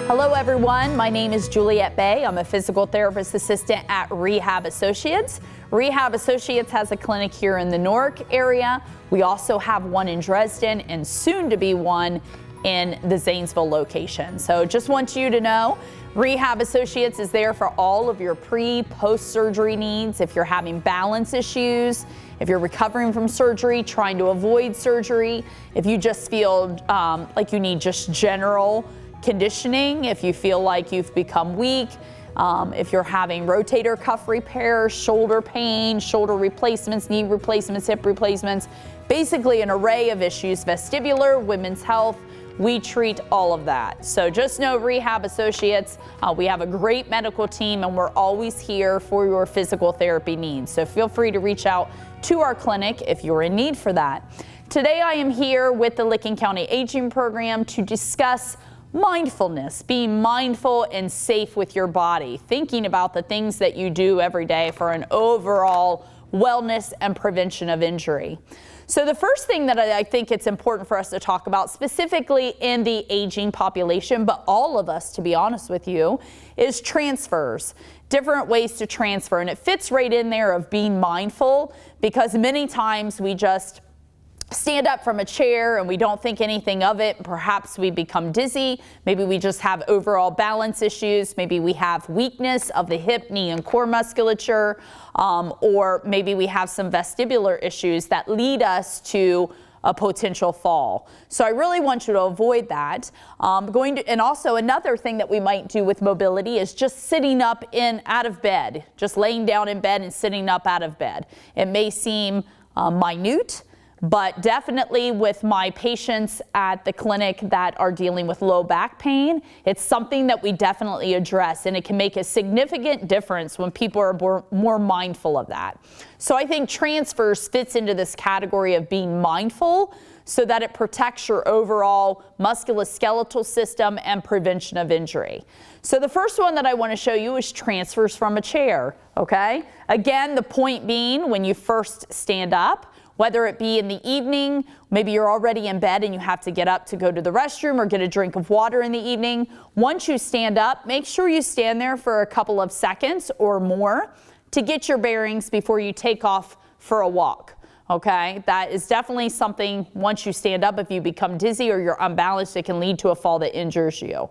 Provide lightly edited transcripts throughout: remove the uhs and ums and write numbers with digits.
Hello everyone, my name is Juliette Bay. I'm a physical therapist assistant at Rehab Associates. Rehab Associates has a clinic here in the Newark area. We also have one in Dresden and soon to be one in the Zanesville location. So just want you to know, Rehab Associates is there for all of your post-surgery needs. If you're having balance issues, if you're recovering from surgery, trying to avoid surgery, if you just feel like you need just general conditioning, if you feel like you've become weak, if you're having rotator cuff repair, shoulder pain, shoulder replacements, knee replacements, hip replacements, basically an array of issues, vestibular, women's health, we treat all of that. So just know Rehab Associates, we have a great medical team and we're always here for your physical therapy needs. So feel free to reach out to our clinic if you're in need for that. Today I am here with the Licking County Aging Program to discuss mindfulness, being mindful and safe with your body, thinking about the things that you do every day for an overall wellness and prevention of injury. So the first thing that I think it's important for us to talk about, specifically in the aging population, but all of us, to be honest with you, is transfers, different ways to transfer. And it fits right in there of being mindful, because many times we just stand up from a chair and we don't think anything of it. Perhaps we become dizzy. Maybe we just have overall balance issues. Maybe we have weakness of the hip, knee, and core musculature. Or maybe we have some vestibular issues that lead us to a potential fall. So I really want you to avoid that. And also another thing that we might do with mobility is just sitting up out of bed, just laying down in bed and sitting up out of bed. It may seem minute, but definitely with my patients at the clinic that are dealing with low back pain, it's something that we definitely address, and it can make a significant difference when people are more mindful of that. So I think transfers fits into this category of being mindful so that it protects your overall musculoskeletal system and prevention of injury. So the first one that I want to show you is transfers from a chair, okay? Again, the point being when you first stand up, whether it be in the evening, maybe you're already in bed and you have to get up to go to the restroom or get a drink of water in the evening. Once you stand up, make sure you stand there for a couple of seconds or more to get your bearings before you take off for a walk. Okay, that is definitely something. Once you stand up, if you become dizzy or you're unbalanced, it can lead to a fall that injures you.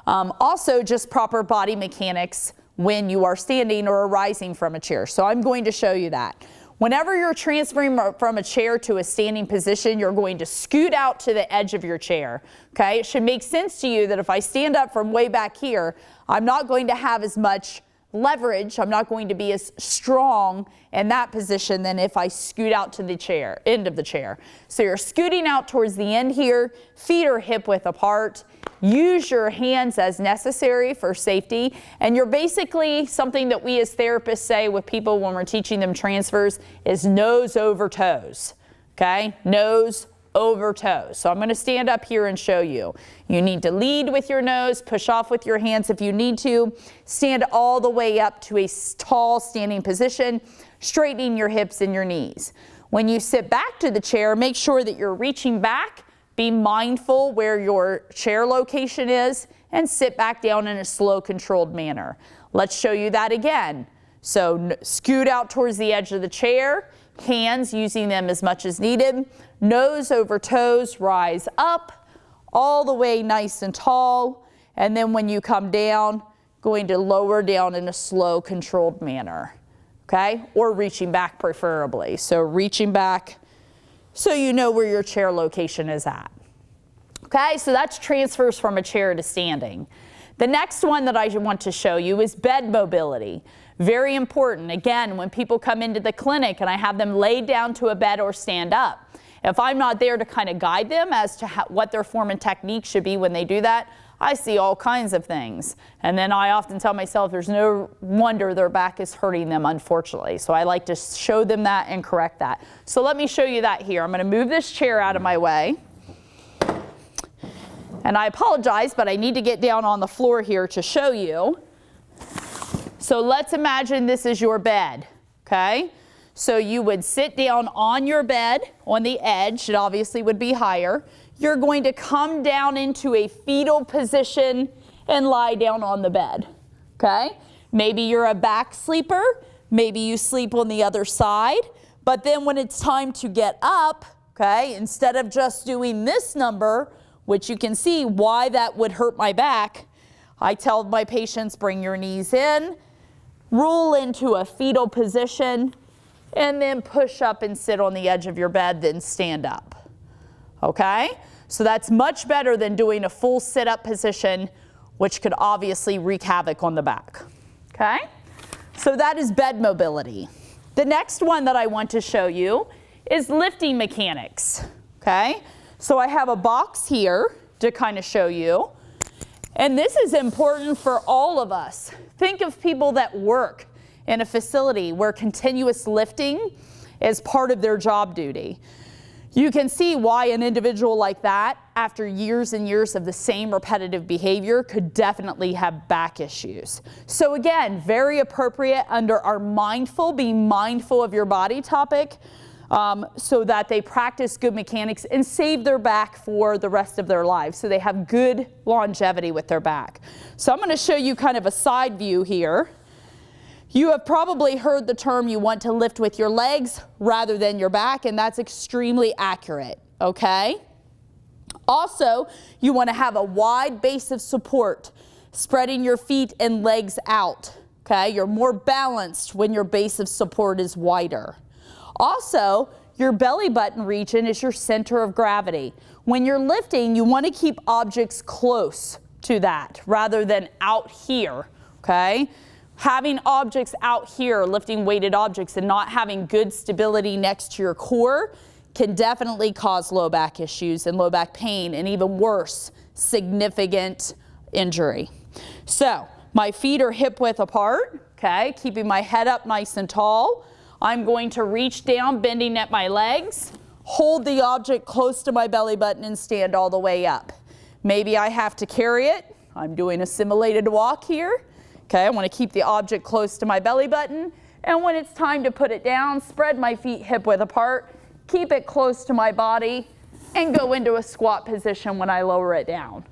Also, just proper body mechanics when you are standing or rising from a chair. So I'm going to show you that. Whenever you're transferring from a chair to a standing position, you're going to scoot out to the edge of your chair, okay? It should make sense to you that if I stand up from way back here, I'm not going to have as much leverage, I'm not going to be as strong in that position than if I scoot out to the end of the chair. So you're scooting out towards the end here, feet are hip width apart. Use your hands as necessary for safety. And you're basically, something that we as therapists say with people when we're teaching them transfers is nose over toes, okay? Nose over toes. So I'm going to stand up here and show you. You need to lead with your nose, push off with your hands if you need to. Stand all the way up to a tall standing position, straightening your hips and your knees. When you sit back to the chair, make sure that you're reaching back. Be mindful where your chair location is and sit back down in a slow, controlled manner. Let's show you that again. So scoot out towards the edge of the chair, hands using them as much as needed. Nose over toes, rise up, all the way nice and tall. And then when you come down, going to lower down in a slow, controlled manner, okay? Or reaching back preferably. So reaching back so you know where your chair location is at. Okay, so that's transfers from a chair to standing. The next one that I want to show you is bed mobility. Very important. Again, when people come into the clinic and I have them lay down to a bed or stand up, if I'm not there to kind of guide them as to what their form and technique should be when they do that, I see all kinds of things. And then I often tell myself there's no wonder their back is hurting them, unfortunately. So I like to show them that and correct that. So let me show you that here. I'm going to move this chair out of my way. And I apologize, but I need to get down on the floor here to show you. So let's imagine this is your bed, okay? So you would sit down on your bed on the edge. It obviously would be higher. You're going to come down into a fetal position and lie down on the bed, okay? Maybe you're a back sleeper, maybe you sleep on the other side, but then when it's time to get up, okay, instead of just doing this number, which you can see why that would hurt my back, I tell my patients, bring your knees in, roll into a fetal position, and then push up and sit on the edge of your bed, then stand up, okay? So that's much better than doing a full sit-up position, which could obviously wreak havoc on the back, okay? So that is bed mobility. The next one that I want to show you is lifting mechanics, okay? So I have a box here to kind of show you, and this is important for all of us. Think of people that work in a facility where continuous lifting is part of their job duty. You can see why an individual like that, after years and years of the same repetitive behavior, could definitely have back issues. So again, very appropriate under our be mindful of your body topic, so that they practice good mechanics and save their back for the rest of their lives, so they have good longevity with their back. So I'm going to show you kind of a side view here. You have probably heard the term you want to lift with your legs rather than your back, and that's extremely accurate, okay? Also, you want to have a wide base of support, spreading your feet and legs out, okay? You're more balanced when your base of support is wider. Also, your belly button region is your center of gravity. When you're lifting, you want to keep objects close to that rather than out here, okay? Having objects out here, lifting weighted objects, and not having good stability next to your core can definitely cause low back issues and low back pain, and even worse, significant injury. So my feet are hip width apart, okay, keeping my head up nice and tall. I'm going to reach down, bending at my legs, hold the object close to my belly button, and stand all the way up. Maybe I have to carry it. I'm doing a simulated walk here. Okay, I want to keep the object close to my belly button, and when it's time to put it down, spread my feet hip width apart, keep it close to my body, and go into a squat position when I lower it down.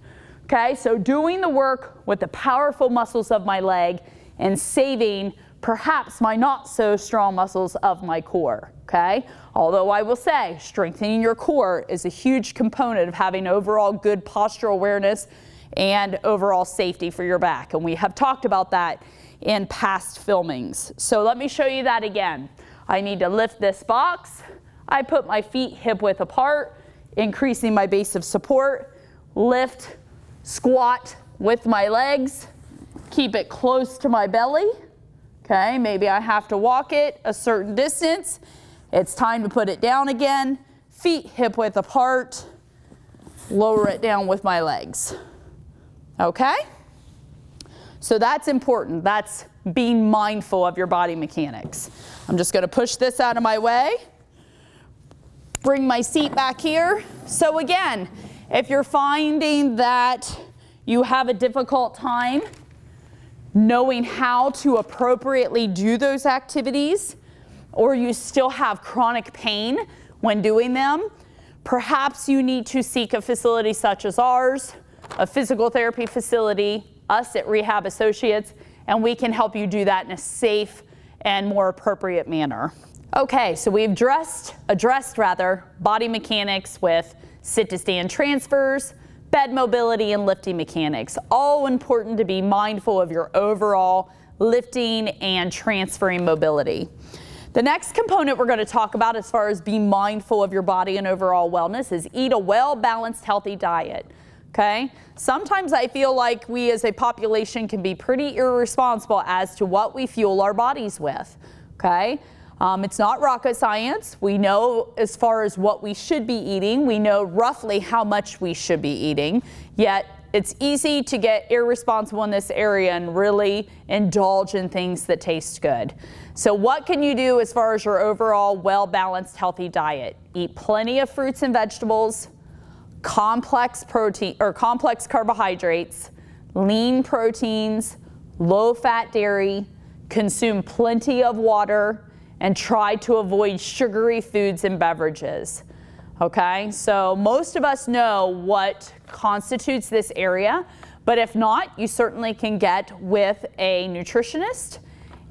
Okay, so doing the work with the powerful muscles of my leg and saving perhaps my not so strong muscles of my core, okay? Although I will say, strengthening your core is a huge component of having overall good postural awareness and overall safety for your back. And we have talked about that in past filmings. So let me show you that again. I need to lift this box. I put my feet hip width apart, increasing my base of support, lift, squat with my legs, keep it close to my belly. Okay, maybe I have to walk it a certain distance. It's time to put it down again. Feet hip width apart, lower it down with my legs. Okay? So that's important. That's being mindful of your body mechanics. I'm just going to push this out of my way. Bring my seat back here. So again, if you're finding that you have a difficult time knowing how to appropriately do those activities, or you still have chronic pain when doing them, perhaps you need to seek a facility such as ours, a physical therapy facility, us at Rehab Associates, and we can help you do that in a safe and more appropriate manner. Okay, so we've addressed body mechanics with sit-to-stand transfers, bed mobility, and lifting mechanics. All important to be mindful of your overall lifting and transferring mobility. The next component we're going to talk about as far as being mindful of your body and overall wellness is eat a well-balanced, healthy diet. Okay? Sometimes I feel like we as a population can be pretty irresponsible as to what we fuel our bodies with. Okay? It's not rocket science. We know as far as what we should be eating. We know roughly how much we should be eating. Yet it's easy to get irresponsible in this area and really indulge in things that taste good. So what can you do as far as your overall well-balanced, healthy diet? Eat plenty of fruits and vegetables, complex protein or complex carbohydrates, lean proteins, low-fat dairy, consume plenty of water, and try to avoid sugary foods and beverages. Okay, so most of us know what constitutes this area, But if not, you certainly can get with a nutritionist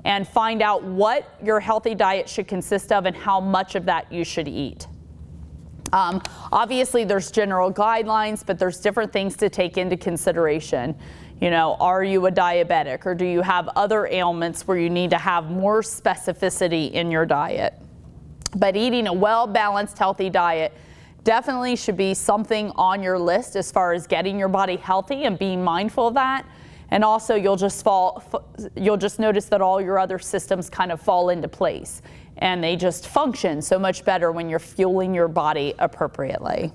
and find out what your healthy diet should consist of and how much of that you should eat. Obviously, there's general guidelines, but there's different things to take into consideration. You know, are you a diabetic, or do you have other ailments where you need to have more specificity in your diet? But eating a well-balanced, healthy diet definitely should be something on your list as far as getting your body healthy and being mindful of that. And also, you'll just notice that all your other systems kind of fall into place, and they just function so much better when you're fueling your body appropriately.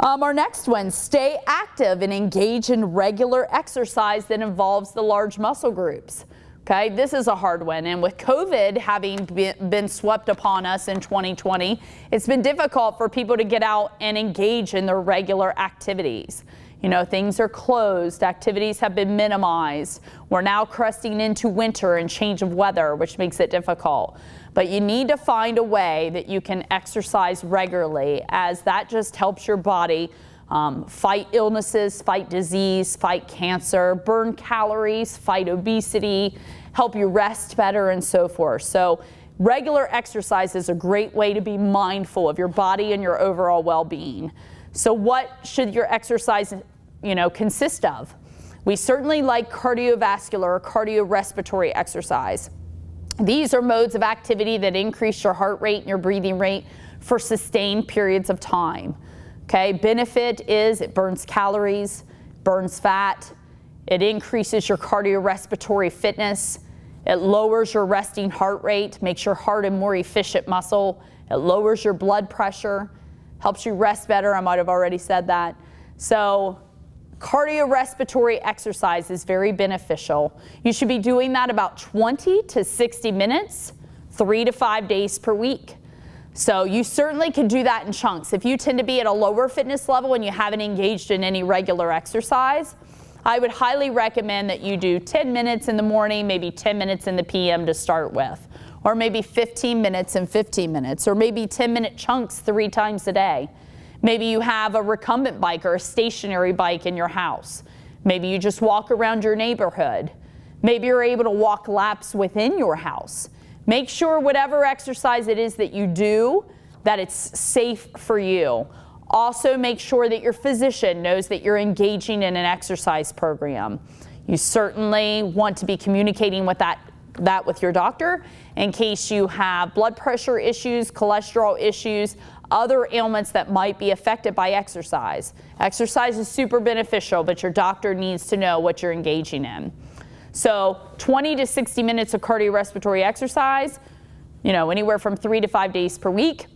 Our next one, stay active and engage in regular exercise that involves the large muscle groups. Okay, this is a hard one, and with COVID having been swept upon us in 2020, it's been difficult for people to get out and engage in their regular activities. You know, things are closed, activities have been minimized. We're now cresting into winter and change of weather, which makes it difficult. But you need to find a way that you can exercise regularly, as that just helps your body fight illnesses, fight disease, fight cancer, burn calories, fight obesity, help you rest better, and so forth. So regular exercise is a great way to be mindful of your body and your overall well-being. So what should your exercise, consist of? We certainly like cardiovascular or cardiorespiratory exercise. These are modes of activity that increase your heart rate and your breathing rate for sustained periods of time. Okay, benefit is it burns calories, burns fat, it increases your cardiorespiratory fitness, it lowers your resting heart rate, makes your heart a more efficient muscle, it lowers your blood pressure, helps you rest better. I might have already said that. So cardiorespiratory exercise is very beneficial. You should be doing that about 20 to 60 minutes, 3 to 5 days per week. So you certainly can do that in chunks. If you tend to be at a lower fitness level and you haven't engaged in any regular exercise, I would highly recommend that you do 10 minutes in the morning, maybe 10 minutes in the PM to start with, or maybe 15 minutes and 15 minutes, or maybe 10-minute chunks 3 times a day. Maybe you have a recumbent bike or a stationary bike in your house. Maybe you just walk around your neighborhood. Maybe you're able to walk laps within your house. Make sure whatever exercise it is that you do, that it's safe for you. Also, make sure that your physician knows that you're engaging in an exercise program. You certainly want to be communicating with that with your doctor in case you have blood pressure issues, cholesterol issues, other ailments that might be affected by exercise. Exercise is super beneficial, but your doctor needs to know what you're engaging in. So 20 to 60 minutes of cardiorespiratory exercise, anywhere from 3 to 5 days per week.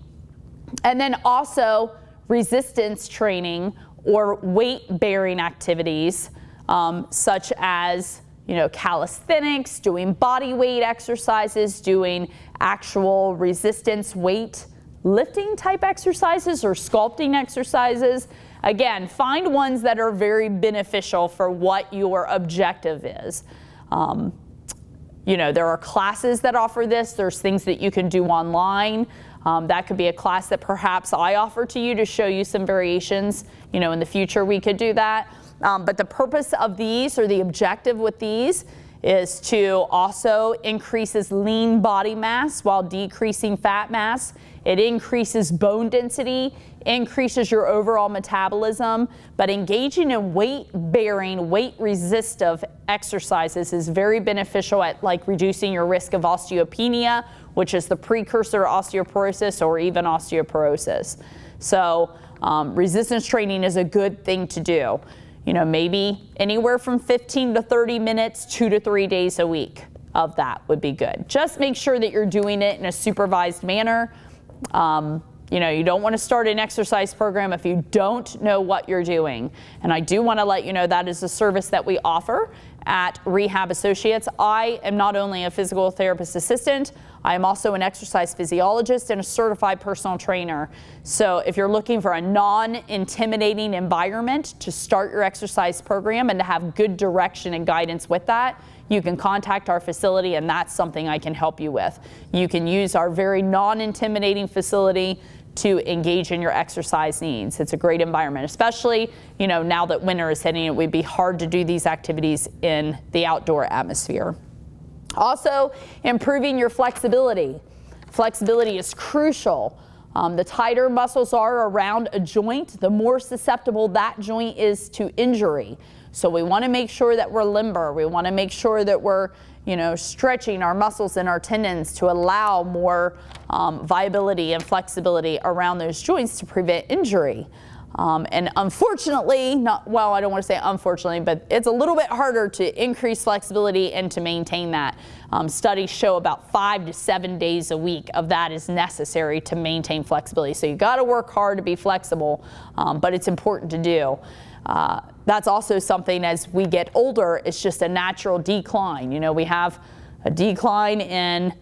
And then also resistance training or weight-bearing activities, such as calisthenics, doing body weight exercises, doing actual resistance weight lifting type exercises or sculpting exercises. Again, find ones that are very beneficial for what your objective is. There are classes that offer this. There's things that you can do online. That could be a class that perhaps I offer to you to show you some variations. In the future we could do that. But the purpose of these, or the objective with these, is to also increases lean body mass while decreasing fat mass. It increases bone density, increases your overall metabolism, but engaging in weight-bearing, weight-resistive exercises is very beneficial at reducing your risk of osteopenia, which is the precursor to osteoporosis or even osteoporosis. So resistance training is a good thing to do. Maybe anywhere from 15 to 30 minutes, 2 to 3 days a week of that would be good. Just make sure that you're doing it in a supervised manner. You don't want to start an exercise program if you don't know what you're doing. And I do want to let you know that is a service that we offer at Rehab Associates. I am not only a physical therapist assistant, I am also an exercise physiologist and a certified personal trainer. So if you're looking for a non-intimidating environment to start your exercise program and to have good direction and guidance with that, you can contact our facility, and that's something I can help you with. You can use our very non-intimidating facility to engage in your exercise needs. It's a great environment, especially, now that winter is hitting, it would be hard to do these activities in the outdoor atmosphere. Also, improving your flexibility. Flexibility is crucial. The tighter muscles are around a joint, the more susceptible that joint is to injury. So we want to make sure that we're limber. We want to make sure that we're, stretching our muscles and our tendons to allow more viability and flexibility around those joints to prevent injury. And unfortunately, I don't want to say unfortunately, but it's a little bit harder to increase flexibility and to maintain that. Studies show about 5 to 7 days a week of that is necessary to maintain flexibility. So you got to work hard to be flexible, but it's important to do. That's also something as we get older, it's just a natural decline. We have a decline in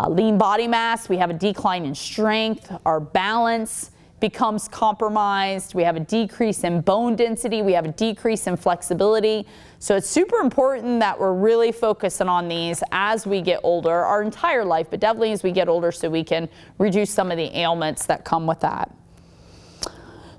lean body mass, we have a decline in strength, our balance becomes compromised, we have a decrease in bone density, we have a decrease in flexibility. So it's super important that we're really focusing on these as we get older, our entire life, but definitely as we get older so we can reduce some of the ailments that come with that.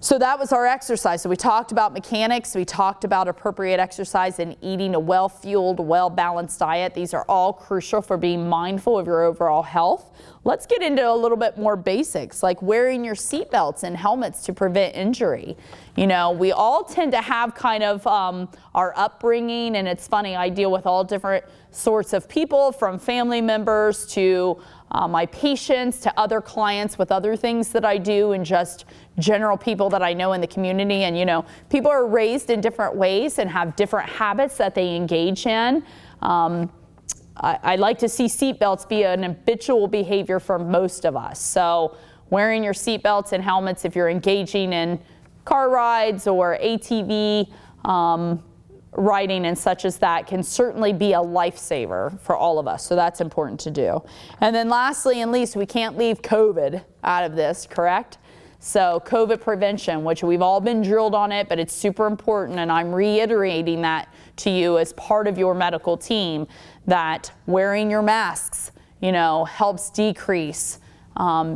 So that was our exercise. So we talked about mechanics, we talked about appropriate exercise and eating a well-fueled, well-balanced diet. These are all crucial for being mindful of your overall health. Let's get into a little bit more basics, like wearing your seatbelts and helmets to prevent injury. We all tend to have kind of our upbringing, and it's funny, I deal with all different sorts of people, from family members to my patients to other clients with other things that I do, and just general people that I know in the community. And people are raised in different ways and have different habits that they engage in. I like to see seatbelts be an habitual behavior for most of us. So wearing your seatbelts and helmets if you're engaging in car rides or ATV riding and such as that can certainly be a lifesaver for all of us. So that's important to do. And then lastly and least, we can't leave COVID out of this, correct? So COVID prevention, which we've all been drilled on it, but it's super important, and I'm reiterating that to you as part of your medical team, that wearing your masks, helps decrease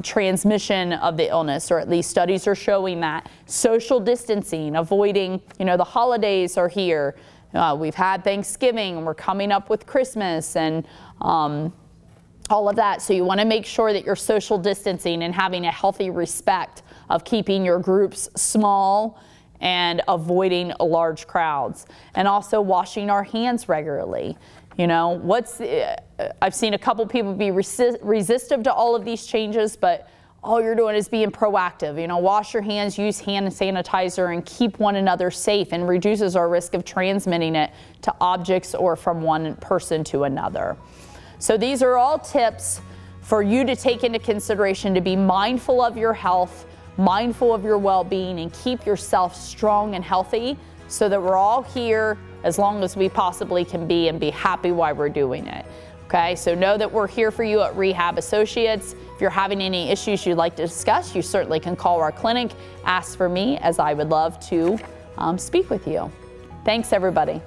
transmission of the illness, or at least studies are showing that. Social distancing, avoiding, the holidays are here. We've had Thanksgiving, and we're coming up with Christmas, and all of that. So you want to make sure that you're social distancing and having a healthy respect of keeping your groups small and avoiding large crowds, and also washing our hands regularly. I've seen a couple people be resistive to all of these changes, but all you're doing is being proactive. Wash your hands, use hand sanitizer, and keep one another safe, and reduces our risk of transmitting it to objects or from one person to another. So these are all tips for you to take into consideration to be mindful of your health, mindful of your well-being, and keep yourself strong and healthy, so that we're all here as long as we possibly can be, and be happy while we're doing it. Okay, so know that we're here for you at Rehab Associates. If you're having any issues you'd like to discuss, you certainly can call our clinic, ask for me, as I would love to speak with you. Thanks, everybody.